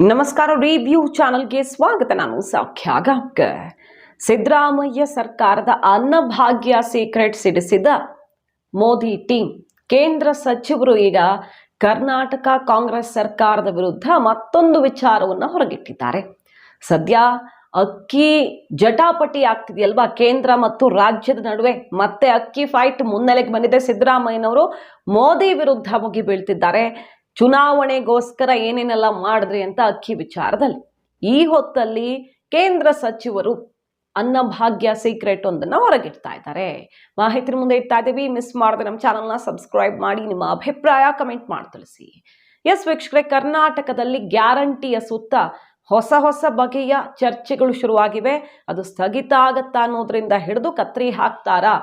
ನಮಸ್ಕಾರ. ರಿವ್ಯೂ ಚಾನಲ್ಗೆ ಸ್ವಾಗತ. ನಾನು ಸೌಖ್ಯ ಗಾಬ್ಕರ್. ಸಿದ್ದರಾಮಯ್ಯ ಸರ್ಕಾರದ ಅನ್ನಭಾಗ್ಯ ಸೀಕ್ರೆಟ್ ಸಿಡಿಸಿದ ಮೋದಿ ಟೀಮ್ ಕೇಂದ್ರ ಸಚಿವರು ಈಗ ಕರ್ನಾಟಕ ಕಾಂಗ್ರೆಸ್ ಸರ್ಕಾರದ ವಿರುದ್ಧ ಮತ್ತೊಂದು ವಿಚಾರವನ್ನು ಹೊರಗಿಟ್ಟಿದ್ದಾರೆ. ಸದ್ಯ ಅಕ್ಕಿ ಜಟಾಪಟಿ ಆಗ್ತಿದೆಯಲ್ವಾ ಕೇಂದ್ರ ಮತ್ತು ರಾಜ್ಯದ ನಡುವೆ. ಮತ್ತೆ ಅಕ್ಕಿ ಫೈಟ್ ಮುನ್ನೆಲೆಗೆ ಬಂದಿದೆ. ಸಿದ್ದರಾಮಯ್ಯನವರು ಮೋದಿ ವಿರುದ್ಧ ಮುಗಿ ಬೀಳ್ತಿದ್ದಾರೆ. ಚುನಾವಣೆಗೋಸ್ಕರ ಏನೇನೆಲ್ಲ ಮಾಡಿದ್ರಿ ಅಂತ ಅಕ್ಕಿ ವಿಚಾರದಲ್ಲಿ. ಈ ಹೊತ್ತಲ್ಲಿ ಕೇಂದ್ರ ಸಚಿವರು ಅನ್ನಭಾಗ್ಯ ಸೀಕ್ರೆಟ್ ಒಂದನ್ನು ಹೊರಗಿಡ್ತಾ ಇದ್ದಾರೆ. ಮಾಹಿತಿ ಮುಂದೆ ಇಡ್ತಾ ಇದ್ದೀವಿ. ಮಿಸ್ ಮಾಡದೆ ನಮ್ಮ ಚಾನಲ್ನ ಸಬ್ಸ್ಕ್ರೈಬ್ ಮಾಡಿ, ನಿಮ್ಮ ಅಭಿಪ್ರಾಯ ಕಮೆಂಟ್ ಮಾಡಿ ತಿಳಿಸಿ. ಎಸ್ ವೀಕ್ಷಕರೇ, ಕರ್ನಾಟಕದಲ್ಲಿ ಗ್ಯಾರಂಟಿಯ ಸುತ್ತ ಹೊಸ ಬಗೆಯ ಚರ್ಚೆಗಳು ಶುರುವಾಗಿವೆ. ಅದು ಸ್ಥಗಿತ ಆಗತ್ತಾ ಅನ್ನೋದ್ರಿಂದ ಹಿಡಿದು ಕತ್ರಿ ಹಾಕ್ತಾರಾ,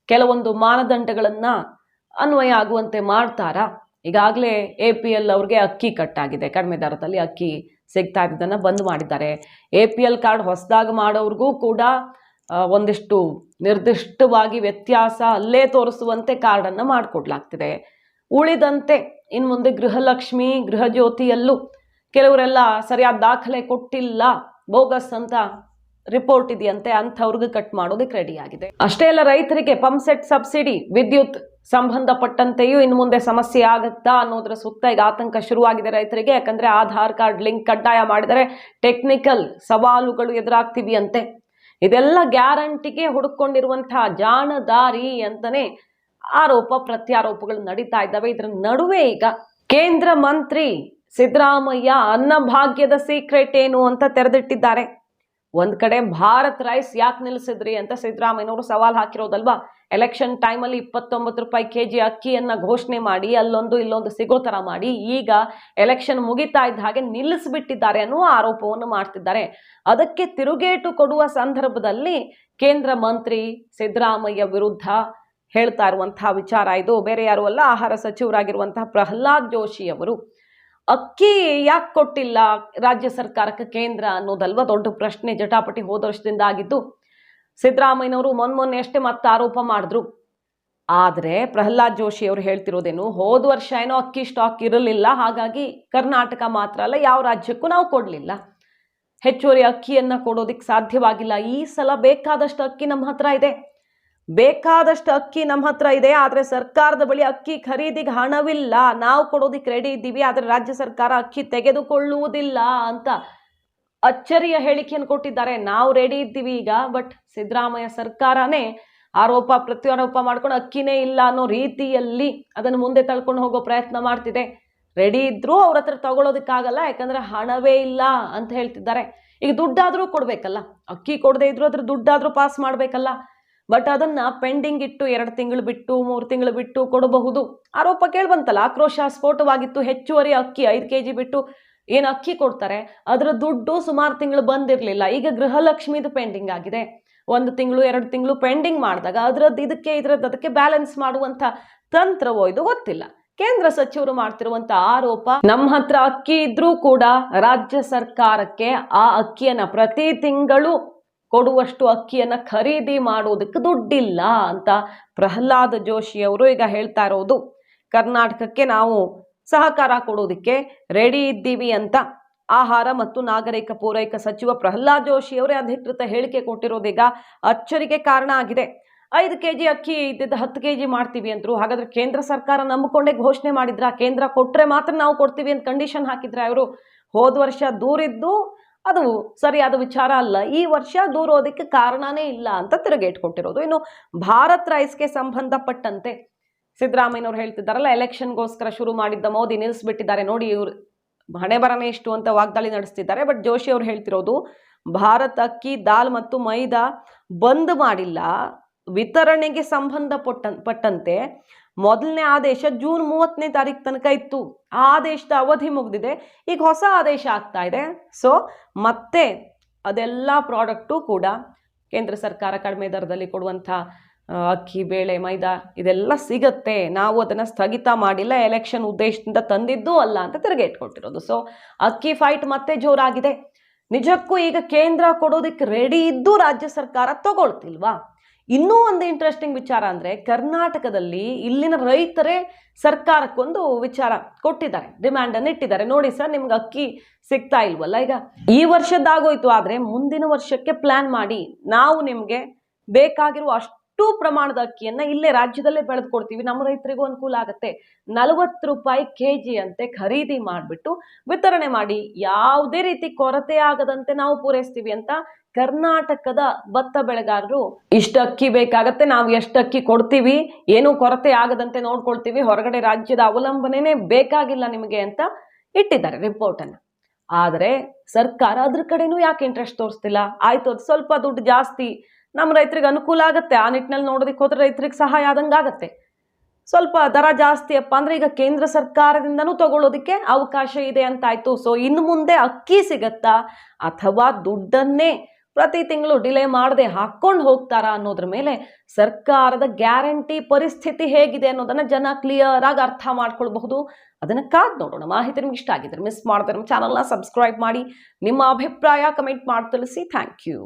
ಕೆಲವೊಂದು ಮಾನದಂಡಗಳನ್ನ ಅನ್ವಯ ಆಗುವಂತೆ ಮಾಡ್ತಾರಾ. ಈಗಾಗಲೇ APL ಅವ್ರಿಗೆ ಅಕ್ಕಿ ಕಟ್ಟಾಗಿದೆ. ಕಡಿಮೆ ದರದಲ್ಲಿ ಅಕ್ಕಿ ಸಿಗ್ತಾ ಇದ್ದದನ್ನು ಬಂದ್ ಮಾಡಿದ್ದಾರೆ. APL ಕಾರ್ಡ್ ಹೊಸದಾಗಿ ಮಾಡೋರ್ಗೂ ಕೂಡ ಒಂದಿಷ್ಟು ನಿರ್ದಿಷ್ಟವಾಗಿ ವ್ಯತ್ಯಾಸ ಅಲ್ಲೇ ತೋರಿಸುವಂತೆ ಕಾರ್ಡನ್ನು ಮಾಡಿಕೊಡ್ಲಾಗ್ತಿದೆ. ಉಳಿದಂತೆ ಇನ್ನು ಮುಂದೆ ಗೃಹಲಕ್ಷ್ಮಿ, ಗೃಹಜ್ಯೋತಿಯಲ್ಲೂ ಕೆಲವರೆಲ್ಲ ಸರಿಯಾದ ದಾಖಲೆ ಕೊಟ್ಟಿಲ್ಲ, ಬೋಗಸ್ ಅಂತ ರಿಪೋರ್ಟ್ ಇದೆಯಂತೆ, ಅಂಥವ್ರಿಗೆ ಕಟ್ ಮಾಡೋದಕ್ಕೆ ರೆಡಿ ಆಗಿದೆ. ಅಷ್ಟೇ ಅಲ್ಲ, ರೈತರಿಗೆ ಪಂಪ್ ಸೆಟ್ ಸಬ್ಸಿಡಿ, ವಿದ್ಯುತ್ ಸಂಬಂಧಪಟ್ಟಂತೆಯೂ ಇನ್ನು ಮುಂದೆ ಸಮಸ್ಯೆ ಆಗುತ್ತಾ ಅನ್ನೋದ್ರ ಸುತ್ತ ಈಗ ಆತಂಕ ಶುರುವಾಗಿದೆ ರೈತರಿಗೆ. ಯಾಕಂದ್ರೆ ಆಧಾರ್ ಕಾರ್ಡ್ ಲಿಂಕ್ ಕಡ್ಡಾಯ ಮಾಡಿದರೆ ಟೆಕ್ನಿಕಲ್ ಸವಾಲುಗಳು ಎದುರಾಗ್ತಿವಿ ಅಂತೆ. ಇದೆಲ್ಲ ಗ್ಯಾರಂಟಿಗೆ ಹುಡುಕೊಂಡಿರುವಂತಹ ಜಾಣದಾರಿ ಅಂತಾನೆ ಆರೋಪ ಪ್ರತ್ಯಾರೋಪಗಳು ನಡೀತಾ ಇದ್ದಾವೆ. ಇದರ ನಡುವೆ ಈಗ ಕೇಂದ್ರ ಮಂತ್ರಿ ಸಿದ್ದರಾಮಯ್ಯ ಅನ್ನಭಾಗ್ಯದ ಸೀಕ್ರೆಟ್ ಏನು ಅಂತ ತೆರೆದಿಟ್ಟಿದ್ದಾರೆ. ಒಂದ್ ಕಡೆ ಭಾರತ್ ರೈಸ್ ಯಾಕೆ ನಿಲ್ಲಿಸಿದ್ರಿ ಅಂತ ಸಿದ್ದರಾಮಯ್ಯನವರು ಸವಾಲ್ ಹಾಕಿರೋದಲ್ವಾ. ಎಲೆಕ್ಷನ್ ಟೈಮಲ್ಲಿ 29 ರೂಪಾಯಿ kg ಅಕ್ಕಿಯನ್ನ ಘೋಷಣೆ ಮಾಡಿ ಅಲ್ಲೊಂದು ಇಲ್ಲೊಂದು ಸಿಗೋ ತರ ಮಾಡಿ ಈಗ ಎಲೆಕ್ಷನ್ ಮುಗಿತಾ ಇದ್ದ ಹಾಗೆ ನಿಲ್ಲಿಸ್ಬಿಟ್ಟಿದ್ದಾರೆ ಅನ್ನುವ ಆರೋಪವನ್ನು ಮಾಡ್ತಿದ್ದಾರೆ. ಅದಕ್ಕೆ ತಿರುಗೇಟು ಕೊಡುವ ಸಂದರ್ಭದಲ್ಲಿ ಕೇಂದ್ರ ಮಂತ್ರಿ ಸಿದ್ದರಾಮಯ್ಯ ವಿರುದ್ಧ ಹೇಳ್ತಾ ಇರುವಂತಹ ವಿಚಾರ ಇದು. ಬೇರೆ ಯಾರು ಅಲ್ಲ, ಆಹಾರ ಸಚಿವರಾಗಿರುವಂತಹ ಪ್ರಹ್ಲಾದ್ ಜೋಶಿ ಅವರು ಅಕ್ಕಿ ಯಾಕೆ ಕೊಟ್ಟಿಲ್ಲ ರಾಜ್ಯ ಸರ್ಕಾರಕ್ಕೆ ಕೇಂದ್ರ ಅನ್ನೋದಲ್ವಾ ದೊಡ್ಡ ಪ್ರಶ್ನೆ. ಜಟಾಪಟಿ ಹೋದ ವರ್ಷದಿಂದ ಆಗಿದ್ದು. ಸಿದ್ದರಾಮಯ್ಯನವರು ಮೊನ್ನೆ ಅಷ್ಟೇ ಮತ್ತೆ ಆರೋಪ ಮಾಡಿದ್ರು. ಆದ್ರೆ ಪ್ರಹ್ಲಾದ್ ಜೋಶಿ ಅವರು ಹೇಳ್ತಿರೋದೇನು, ಹೋದ ವರ್ಷ ಏನೋ ಅಕ್ಕಿ ಸ್ಟಾಕ್ ಇರಲಿಲ್ಲ, ಹಾಗಾಗಿ ಕರ್ನಾಟಕ ಮಾತ್ರ ಅಲ್ಲ ಯಾವ ರಾಜ್ಯಕ್ಕೂ ನಾವು ಕೊಡ್ಲಿಲ್ಲ, ಹೆಚ್ಚುವರಿ ಅಕ್ಕಿಯನ್ನ ಕೊಡೋದಿಕ್ ಸಾಧ್ಯವಾಗಿಲ್ಲ. ಈ ಸಲ ಬೇಕಾದಷ್ಟು ಅಕ್ಕಿ ನಮ್ಮ ಹತ್ರ ಇದೆ, ಆದ್ರೆ ಸರ್ಕಾರದ ಬಳಿ ಅಕ್ಕಿ ಖರೀದಿಗೆ ಹಣವಿಲ್ಲ, ನಾವು ಕೊಡೋದಿಕ್ ರೆಡಿ ಇದ್ದೀವಿ, ಆದ್ರೆ ರಾಜ್ಯ ಸರ್ಕಾರ ಅಕ್ಕಿ ತೆಗೆದುಕೊಳ್ಳುವುದಿಲ್ಲ ಅಂತ ಅಚ್ಚರಿಯ ಹೇಳಿಕೆಯನ್ನು ಕೊಟ್ಟಿದ್ದಾರೆ. ನಾವು ರೆಡಿ ಇದ್ದೀವಿ ಈಗ, ಬಟ್ ಸಿದ್ದರಾಮಯ್ಯ ಸರ್ಕಾರನೇ ಆರೋಪ ಪ್ರತ್ಯಾರೋಪ ಮಾಡ್ಕೊಂಡು ಅಕ್ಕಿನೇ ಇಲ್ಲ ಅನ್ನೋ ರೀತಿಯಲ್ಲಿ ಅದನ್ನು ಮುಂದೆ ತಳ್ಕೊಂಡು ಹೋಗೋ ಪ್ರಯತ್ನ ಮಾಡ್ತಿದೆ. ರೆಡಿ ಇದ್ರೂ ಅವ್ರ ಹತ್ರ ತಗೊಳ್ಳೋದಕ್ಕಾಗಲ್ಲ, ಯಾಕಂದ್ರೆ ಹಣವೇ ಇಲ್ಲ ಅಂತ ಹೇಳ್ತಿದ್ದಾರೆ. ಈಗ ದುಡ್ಡಾದ್ರೂ ಕೊಡ್ಬೇಕಲ್ಲ, ಅಕ್ಕಿ ಕೊಡದೇ ಇದ್ರು ಅದ್ರ ದುಡ್ಡಾದ್ರೂ ಪಾಸ್ ಮಾಡ್ಬೇಕಲ್ಲ. ಬಟ್ ಅದನ್ನ ಪೆಂಡಿಂಗ್ ಇಟ್ಟು 2 ತಿಂಗಳು ಬಿಟ್ಟು 3 ತಿಂಗಳು ಬಿಟ್ಟು ಕೊಡಬಹುದು ಆರೋಪ ಕೇಳ್ಬಂತಲ್ಲ. ಆಕ್ರೋಶ ಸ್ಫೋಟವಾಗಿತ್ತು. ಹೆಚ್ಚುವರಿ ಅಕ್ಕಿ 5 kg ಬಿಟ್ಟು ಏನು ಅಕ್ಕಿ ಕೊಡ್ತಾರೆ ಅದರ ದುಡ್ಡು ಸುಮಾರು ತಿಂಗಳು ಬಂದಿರಲಿಲ್ಲ. ಈಗ ಗೃಹಲಕ್ಷ್ಮಿದು ಪೆಂಡಿಂಗ್ ಆಗಿದೆ. 1 ತಿಂಗಳು 2 ತಿಂಗಳು ಪೆಂಡಿಂಗ್ ಮಾಡಿದಾಗ ಅದಕ್ಕೆ ಬ್ಯಾಲೆನ್ಸ್ ಮಾಡುವಂತ ತಂತ್ರವೋ ಇದು ಗೊತ್ತಿಲ್ಲ. ಕೇಂದ್ರ ಸಚಿವರು ಮಾಡ್ತಿರುವಂತ ಆರೋಪ, ನಮ್ಮ ಹತ್ರ ಅಕ್ಕಿ ಇದ್ರೂ ಕೂಡ ರಾಜ್ಯ ಸರ್ಕಾರಕ್ಕೆ ಆ ಅಕ್ಕಿಯನ್ನ ಪ್ರತಿ ತಿಂಗಳು ಕೊಡುವಷ್ಟು ಅಕ್ಕಿಯನ್ನ ಖರೀದಿ ಮಾಡೋದಕ್ಕೆ ದುಡ್ಡಿಲ್ಲ ಅಂತ ಪ್ರಹ್ಲಾದ್ ಜೋಶಿ ಅವರು ಈಗ ಹೇಳ್ತಾ ಇರೋದು. ಕರ್ನಾಟಕಕ್ಕೆ ನಾವು ಸಹಕಾರ ಕೊಡೋದಕ್ಕೆ ರೆಡಿ ಇದ್ದೀವಿ ಅಂತ ಆಹಾರ ಮತ್ತು ನಾಗರಿಕ ಪೂರೈಕೆ ಸಚಿವ ಪ್ರಹ್ಲಾದ್ ಜೋಶಿ ಅವರೇ ಅಧಿಕೃತ ಹೇಳಿಕೆ ಕೊಟ್ಟಿರೋದೀಗ ಅಚ್ಚರಿಗೆ ಕಾರಣ ಆಗಿದೆ. 5 kg ಅಕ್ಕಿ ಇದ್ದಿದ್ದ 10 kg ಮಾಡ್ತೀವಿ ಅಂದ್ರು. ಹಾಗಾದ್ರೆ ಕೇಂದ್ರ ಸರ್ಕಾರ ನಂಬಿಕೊಂಡೇ ಘೋಷಣೆ ಮಾಡಿದ್ರ? ಕೇಂದ್ರ ಕೊಟ್ರೆ ಮಾತ್ರ ನಾವು ಕೊಡ್ತೀವಿ ಅಂತ ಕಂಡೀಷನ್ ಹಾಕಿದ್ರ ಅವರು? ಹೋದ ವರ್ಷ ದೂರಿದ್ದು ಅದು ಸರಿಯಾದ ವಿಚಾರ ಅಲ್ಲ, ಈ ವರ್ಷ ದೂರೋದಕ್ಕೆ ಕಾರಣನೇ ಇಲ್ಲ ಅಂತ ತಿರುಗೇಟ್ ಕೊಟ್ಟಿರೋದು. ಇನ್ನು ಭಾರತ್ ರೈಸ್ಗೆ ಸಂಬಂಧಪಟ್ಟಂತೆ ಸಿದ್ದರಾಮಯ್ಯನವ್ರು ಹೇಳ್ತಿದ್ದಾರಲ್ಲ, ಎಲೆಕ್ಷನ್ಗೋಸ್ಕರ ಶುರು ಮಾಡಿದ್ದ ಮೋದಿ ನಿಲ್ಲಿಸ್ಬಿಟ್ಟಿದ್ದಾರೆ ನೋಡಿ, ಇವ್ರು ಹಣೆ ಬರನೇ ಇಷ್ಟು ಅಂತ ವಾಗ್ದಾಳಿ ನಡೆಸ್ತಿದ್ದಾರೆ. ಬಟ್ ಜೋಶಿ ಅವ್ರು ಹೇಳ್ತಿರೋದು, ಭಾರತ್ ಅಕ್ಕಿ, ದಾಲ್ ಮತ್ತು ಮೈದಾ ಬಂದ್ ಮಾಡಿಲ್ಲ. ವಿತರಣೆಗೆ ಸಂಬಂಧಪಟ್ಟಂತೆ ಮೊದಲನೇ ಆದೇಶ ಜೂನ್ 30ನೇ ತಾರೀಕು ತನಕ ಇತ್ತು. ಆ ಆದೇಶದ ಅವಧಿ ಮುಗಿದಿದೆ, ಈಗ ಹೊಸ ಆದೇಶ ಆಗ್ತಾ ಇದೆ. ಸೊ ಮತ್ತೆ ಅದೆಲ್ಲ ಪ್ರಾಡಕ್ಟು ಕೂಡ ಕೇಂದ್ರ ಸರ್ಕಾರ ಕಡಿಮೆ ದರದಲ್ಲಿ ಕೊಡುವಂಥ ಅಕ್ಕಿ, ಬೇಳೆ, ಮೈದಾ ಇದೆಲ್ಲ ಸಿಗತ್ತೆ. ನಾವು ಅದನ್ನು ಸ್ಥಗಿತ ಮಾಡಿಲ್ಲ, ಎಲೆಕ್ಷನ್ ಉದ್ದೇಶದಿಂದ ತಂದಿದ್ದೂ ಅಲ್ಲ ಅಂತ ತಿರುಗೇಟ್ಕೊಟ್ಟಿರೋದು. ಸೊ ಅಕ್ಕಿ ಫೈಟ್ ಮತ್ತೆ ಜೋರಾಗಿದೆ. ನಿಜಕ್ಕೂ ಈಗ ಕೇಂದ್ರ ಕೊಡೋದಕ್ಕೆ ರೆಡಿ ಇದ್ದು ರಾಜ್ಯ ಸರ್ಕಾರ ತಗೊಳ್ತಿಲ್ವಾ? ಇನ್ನೂ ಒಂದು ಇಂಟ್ರೆಸ್ಟಿಂಗ್ ವಿಚಾರ ಅಂದರೆ ಕರ್ನಾಟಕದಲ್ಲಿ ಇಲ್ಲಿನ ರೈತರೇ ಸರ್ಕಾರಕ್ಕೊಂದು ವಿಚಾರ ಕೊಟ್ಟಿದ್ದಾರೆ, ಡಿಮ್ಯಾಂಡನ್ನು ಇಟ್ಟಿದ್ದಾರೆ. ನೋಡಿ ಸರ್, ನಿಮ್ಗೆ ಅಕ್ಕಿ ಸಿಗ್ತಾ ಇಲ್ವಲ್ಲ, ಈಗ ಈ ವರ್ಷದ್ದಾಗೋಯ್ತು, ಆದರೆ ಮುಂದಿನ ವರ್ಷಕ್ಕೆ ಪ್ಲಾನ್ ಮಾಡಿ ನಾವು ನಿಮಗೆ ಬೇಕಾಗಿರುವ ಅಷ್ಟು ಪ್ರಮಾಣದ ಅಕ್ಕಿಯನ್ನು ಇಲ್ಲೇ ರಾಜ್ಯದಲ್ಲೇ ಬೆಳೆದು ಕೊಡ್ತೀವಿ, ನಮ್ಮ ರೈತರಿಗೂ ಅನುಕೂಲ ಆಗುತ್ತೆ. 40 ರೂಪಾಯಿ ಕೆಜಿ ಅಂತೆ ಖರೀದಿ ಮಾಡಿಬಿಟ್ಟು ವಿತರಣೆ ಮಾಡಿ, ಯಾವುದೇ ರೀತಿ ಕೊರತೆ ಆಗದಂತೆ ನಾವು ಪೂರೈಸ್ತೀವಿ ಅಂತ ಕರ್ನಾಟಕದ ಭತ್ತ ಬೆಳೆಗಾರರು ಇಷ್ಟು ಅಕ್ಕಿ ಬೇಕಾಗತ್ತೆ, ನಾವು ಎಷ್ಟು ಅಕ್ಕಿ ಕೊಡ್ತೀವಿ, ಏನೂ ಕೊರತೆ ಆಗದಂತೆ ನೋಡ್ಕೊಳ್ತೀವಿ, ಹೊರಗಡೆ ರಾಜ್ಯದ ಅವಲಂಬನೆನೇ ಬೇಕಾಗಿಲ್ಲ ನಿಮಗೆ ಅಂತ ಇಟ್ಟಿದ್ದಾರೆ ರಿಪೋರ್ಟ್ ಅನ್ನು. ಆದರೆ ಸರ್ಕಾರ ಅದ್ರ ಕಡೆನೂ ಯಾಕೆ ಇಂಟ್ರೆಸ್ಟ್ ತೋರಿಸ್ತಿಲ್ಲ? ಆಯ್ತು, ಅದು ಸ್ವಲ್ಪ ದುಡ್ಡು ಜಾಸ್ತಿ, ನಮ್ಮ ರೈತರಿಗೆ ಅನುಕೂಲ ಆಗುತ್ತೆ, ಆ ನಿಟ್ಟಿನಲ್ಲಿ ನೋಡೋದಕ್ಕೆ ಹೋದ್ರೆ ರೈತರಿಗೆ ಸಹಾಯ ಆದಂಗೆ ಆಗುತ್ತೆ. ಸ್ವಲ್ಪ ದರ ಜಾಸ್ತಿ ಅಪ್ಪ ಅಂದ್ರೆ ಈಗ ಕೇಂದ್ರ ಸರ್ಕಾರದಿಂದನೂ ತಗೊಳ್ಳೋದಕ್ಕೆ ಅವಕಾಶ ಇದೆ ಅಂತ ಆಯ್ತು. ಸೊ ಇನ್ನು ಮುಂದೆ ಅಕ್ಕಿ ಸಿಗತ್ತಾ ಅಥವಾ ದುಡ್ಡನ್ನೇ ಪ್ರತಿ ತಿಂಗಳು ಡಿಲೇ ಮಾಡದೆ ಹಾಕೊಂಡು ಹೋಗ್ತಾರಾ ಅನ್ನೋದ್ರ ಮೇಲೆ ಸರ್ಕಾರದ ಗ್ಯಾರಂಟಿ ಪರಿಸ್ಥಿತಿ ಹೇಗಿದೆ ಅನ್ನೋದನ್ನ ಜನ ಕ್ಲಿಯರ್ ಆಗಿ ಅರ್ಥ ಮಾಡ್ಕೊಳ್ಬಹುದು. ಅದನ್ನ ಕಾದ್ ನೋಡೋಣ. ಮಾಹಿತಿ ನಿಮ್ಗೆ ಇಷ್ಟ ಆಗಿದ್ರೆ ಮಿಸ್ ಮಾಡದೆ ನಮ್ಮ ಚಾನಲ್ನ ಸಬ್ಸ್ಕ್ರೈಬ್ ಮಾಡಿ, ನಿಮ್ಮ ಅಭಿಪ್ರಾಯ ಕಮೆಂಟ್ ಮಾಡಿ ತಿಳಿಸಿ. Thank you.